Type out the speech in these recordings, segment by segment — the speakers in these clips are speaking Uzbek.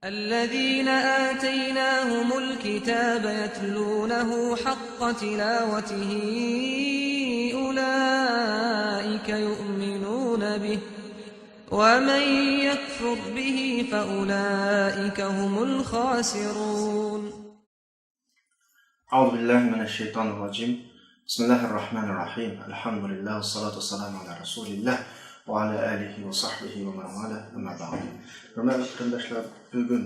الذين آتيناهم الكتاب يتلونه حق تلاوته أولئك يؤمنون به ومن يكفر به فأولئك هم الخاسرون. أعوذ بالله من الشيطان الرجيم. بسم الله الرحمن الرحيم. الحمد لله والصلاة والسلام على رسول الله وعلى آله وصحبه ومن والاه. أما بعد. Hörmətli qardaşlar, bugün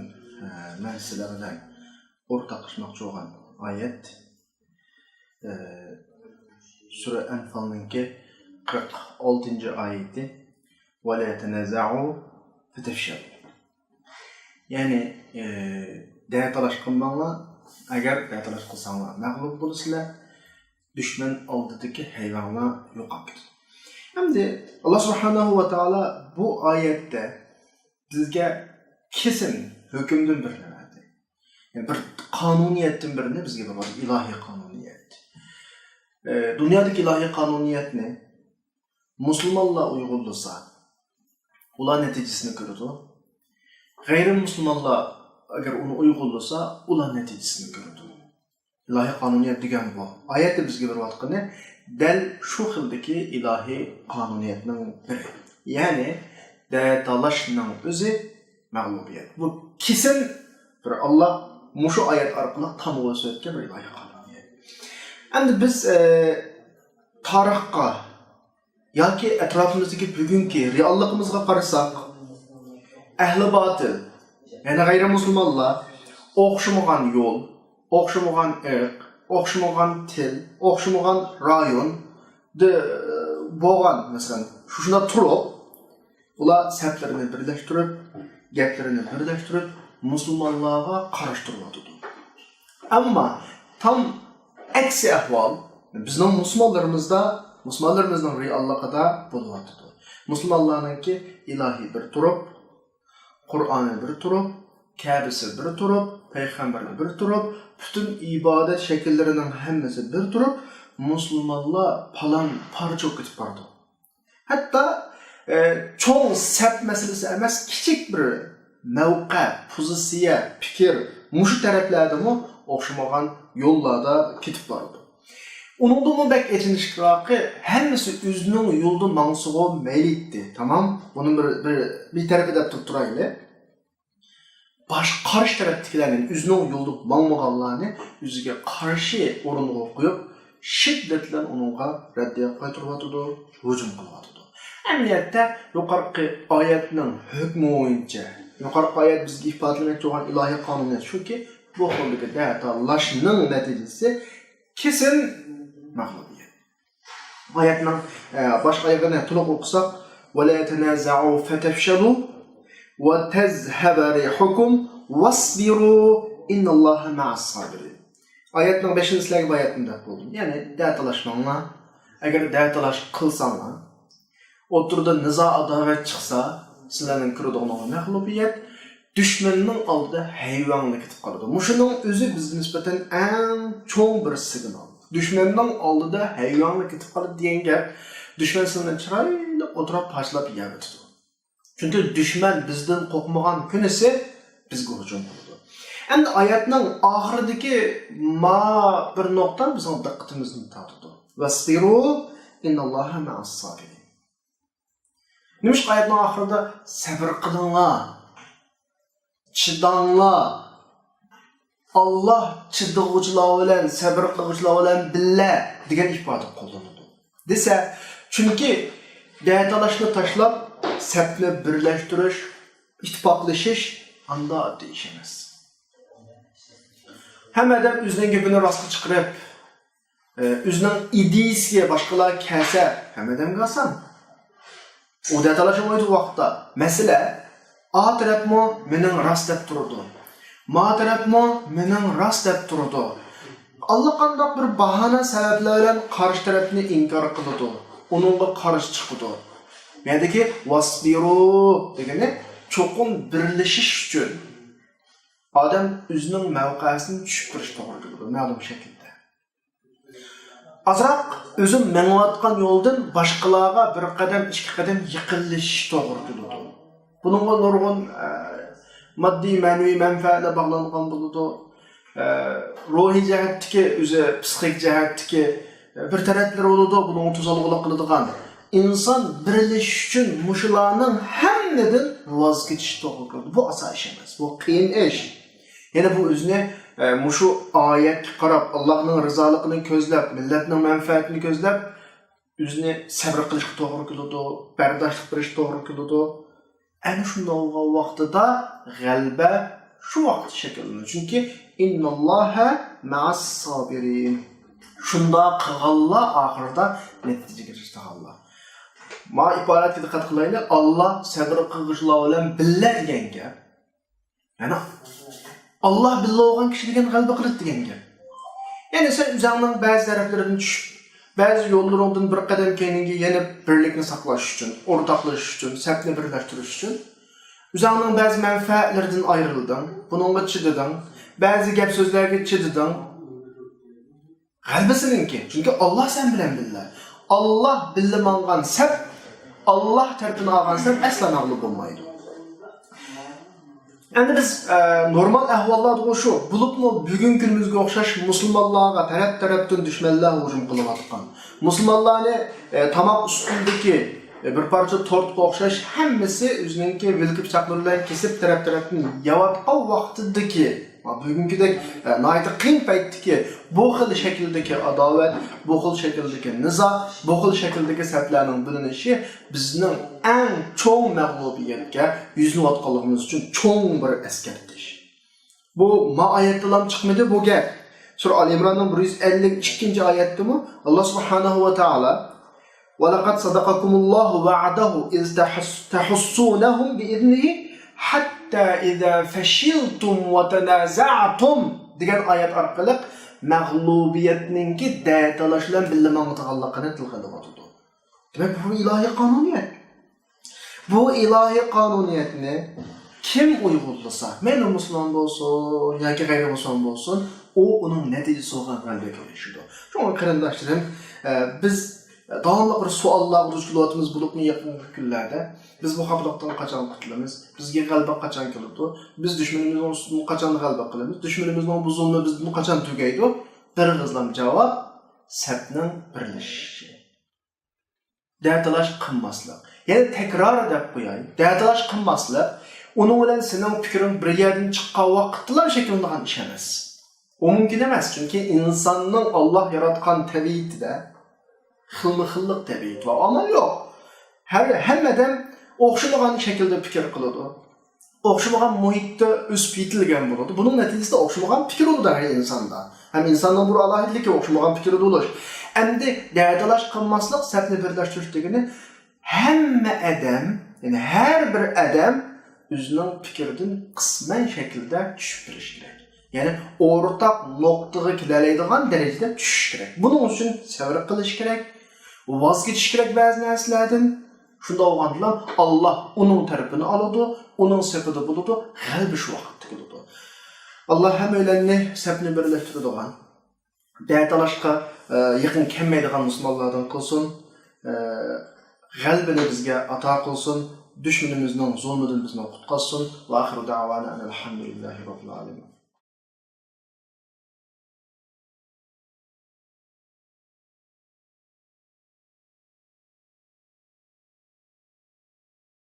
mən sizlərlə ortaqlaşmaqçı olan ayət Surə Ənfal'nınki 46-cı ayəti və la yetənəza'u fetefşəl. Yəni dəyətalaş qılmaqlar, əgər dəyətalaş qılsanlar məğlub bulursunlar, düşmən aldıdakı heyvanlar yox akır. Həmdə Allah Subhanahu wa Ta'ala bu ayətdə bizga kesin hükümdün birini verdi. Yani bir kanuniyetin birini bizga berdi, ilahi kanuniyet. Dünyadaki ilahi kanuniyet ne? Müslümanlar uygulasa, ular neticesini görürdü. Gayrimüslimler eğer onu uygulasa, ular neticesini görürdü. İlahi kanuniyet degen bu. Ayette bizga berayotgani del şu xildagi ilahi kanuniyetning biri. Yani dəyətlaşның özü məğlubiyyət. Bu kesin bir Allah muşu ayət arqıla tam ola söylətken bir ilahi kanuniyyət. Əndi biz tarixqa yoki ətrafımızdaki bugünkü reallığımızga qarasaq, əhli batıl, yəni gayrimüslimlar oxşamagan yol, oxşamagan ırq, oxşamagan til, oxşamagan rayon boğan, məsələn, şuşunda turub ular səplərini birləşdirib, gəplərini birləşdirib, Müslümanlığa qarışdırmadıdır. Amma tam əksi əhval bizning Müslümanlarımızın reallıqda bulmadıdır. Müslümanlarınki ilahi bir turub, Kur'an'ı bir turub, Kəbisi bir turub, Peyğəmbəri bir turub, bütün ibadet şəkillərinin həmmisi bir turub, Müslümanlar palan parça ketib bardı. Hətta çoğun səp meselesi emas, kiçik bir mevqe, pozisiya, fikir, muşu tərəflərdə mi oxşamagan yollarda ketib bardı. Onun da mı bək etiniştiraqı, həmmisi üzünün yolda mansığı meylitti, tamam? Bunun bir tərəfi də tutturaylı. Qarşı tərəfdəkilərin üzünün yolda manmağanlarını üzüge qarşı orunluğa qoyub, şiddetle onunla rəddiyə qaytırvatıdır, hücum qılvatıdır. Əməliyyətdə yuqarqı ayətinin hökmü boyunca, yuqarqı ayət bizə ifadələmək olan ilahi kanuniyyət şu ki, bu xildəki dəyətlaşının nəticəsi kesin məğlubiyyət. Ayətinin baş ayağını tuluq oxusaq, وَلَا يَتَنَازَعُوا فَتَفْشَلُوا وَتَزْهَبَ رِيحُكُمْ وَاصْبِرُوا إِنَّ اللّٰهَ مَعَ الصَّابِرِينَ. Ayətinin 5-ci sləgi bu ayətində buldum. Yəni, dəyətlaşmanla, əgər dəyətlaş qılsanlar, oturda niza adavet çıksa, sizlerin kırıdığına məğlubiyyət, düşmanının aldığı heyvanını ketib qalıdı. Muşunun özü bizə nisbətən ən çoğ bir signal. Düşmanının aldığı heyvanını ketib qalıdı deyen gəl, düşman sizden çırayla oturab paçlap yer tutur. Çünkü düşman bizden qorxmağan künesi bizə hücum qıldı. Endi ayətinin ahırıdaki bir nokta bizim diqqətimizni tartdı. Vasbiru innallaha ma'as-sabirin. Nimish ayetning oxirida sabr qilinglar, chidanglar. Allah chidag'uvchilar bilan, sabr qiluvchilar bilan billa degan ifoda qo'llanadi. Desa, chunki dayatolashni tashlab, safni birlashtirish, ittifoqlashish anda oddiy ish emas. Hammadan o'zining gapini rostga chiqarib, o'zining ideyasiga boshqalar kelsa, hammadan qalsan. O dəyətlaşamaydı vaxtda məsələ A tərəf mi mənim rast dəb durdu, Ma tərəf mi mənim rast dəb durdu. Allah qandaq bir bahana səbəblərlə qarşı tərəfini inkar qıldı, onunla qarşı çıxdı. Yəni ki, vasbiru degəni çoxun birləşiş üçün adam özünün mövqəsini düşüb qırış doğru qıldı, məlum şəkildə. Azraq özüm mənatqan yoldan başqalarga bir qadam, iki qadam yıqılış doğru qıldı. Bununla nurgun Maddi, ma'naviy manfaatlar bog'langan bo'ladi. Ruhiy jihatdagi, o'zi psixik jihatdagi bir taraflar bo'ladi, buni tuzalg'iliq qiladigan. İnsan birleşiş üçün muşularının hemminden voz kechish to'g'ri keladi. Bu oson ish emas. Bu qiyin ish. Yana bu o'zini muşu oyatga qarab, Allohning rizoligini ko'zlab, millatning manfaatini ko'zlab, o'zini sabr qilishga to'g'ri keladi, bardoshlik berish to'g'ri keladi. Ana shunday vaqtida g'alaba shu vaqt shakllanadi. Chunki innalloha ma'as sabirin. Shunda qilganlar oxirida natijaga erishadi. Ma iboratga diqqat qilaylik. Allah sabr qilg'ishlar bilan billa degan gap. Ya'ni Allah billa olgan kishi degan g'alaba qiladi degan gap. Ya'ni sen o'zingning ba'zi taraflaridan tushib, ba'zi yo'llardan bir qadam keyinga yana birlikni saqlash uchun, o'rtoqlashish uchun, safni birlashtirish uchun o'zingning ba'zi manfaatlaridan ayrilding, buningga chidading, ba'zi gap so'zlarga chidading. G'alaba seninki. Chunki Allah sen bilan billa. Allah billa mangan saf Allah tarafından ağansam asla mağlup olmaydı. Endi biz normal ahvollarda şu, bulupmu bugün günümüzge o'xshash musulmonlarga taraf-tarafdan dushmanlar hujum qilayotgan. Musulmonlarni tamoq ustundagi bir parcha tortga o'xshash hammasi o'zininki vilki pichoqlar bilan kesib taraf-tarafdan yeyotgan vaqtidagi bugünkidek nayta qiyin paytdagi bu xil shakldagi adovat, bu xil shakldagi nizo, bu xil shakldagi saflarning bilinishi bizning eng cho'ng mag'lubiyatga yuzinayotganligimiz uchun cho'ng bir eskartish. Bu oyatdan chiqmadi bu gap. Sura Al-Imronning 152-oyatdami Alloh subhanahu va taolo وَلَقَدْ صَدَقَكُمُ اللَّهُ وَعَدَهُ إِذْ تَحُسُّونَهُمْ بِإِذْنِهِ hatta iza fashiltum wa tanaza'tum degan oyat orqali mag'lubiyatninki da'talashlar bilmanligini tilga oladi. Demak bu ilohiy qonuniyat. Bu ilohiy qonuniyatni kim uyg'unlasa, meni musulmon bo'lsin yoki g'ayri musulmon bo'lsin, u uning natijasi bo'lgan g'alaba ko'rishidi. Shunga qarindoshlarim, biz davomli bir savollar duch kelayotimiz bo'libmi yaqin kunlarda. Biz bu xavfdan qachon qutulamiz? Bizga g'alaba qachon keladi? Biz dushmanimizning ustidan qachon g'alaba qilamiz? Dushmanimizning bu zulmi bizni qachon tugaydi? Bir qizlam javob safning birlashishi. Da'talash qilmaslik. Ya'ni takror deb qo'yay. Da'talash qilmaslik, uning bilan sening fikring bir yerdan chiqqan vaqtlar shakllangan ish emas. U mumkin emas, chunki insonning Alloh yaratgan tabiatida xilma-xillik tabiat va amal yo'q. Hammadan o'xshamagan shaklda fikr qiladi. O'xshamagan muhitda o'sib yetilgan bo'ladi. Buning natijasida o'xshamagan fikr bo'ladi har insonda. Ham insonning bir alohidligi o'xshamagan fikr bo'lish. Endi da'dalash qilmaslik safni birlashtirish degani hamma odam, ya'ni har bir odam o'zining fikridan qisman shaklda tushib turishi kerak. Ya'ni o'rtaq nuqtaga keladigan darajada tushish kerak. Buning uchun sabr qilish kerak, voz kechish kerak ba'zi narsalardan. Shunda o'g'anlar Allah uning tarafini oladi, uning safida bo'ladi, g'alaba shu vaqtda keladi. Alloh hammalarni safni birlashtiradigan, da'talashga yaqin kelmaydigan musulmonlardan qilsin, g'alabani bizga ato qilsin, dushmanimizning zulmidan bizni qutqazsin. Va oxir da'vana alhamdulillahi robbil alamin.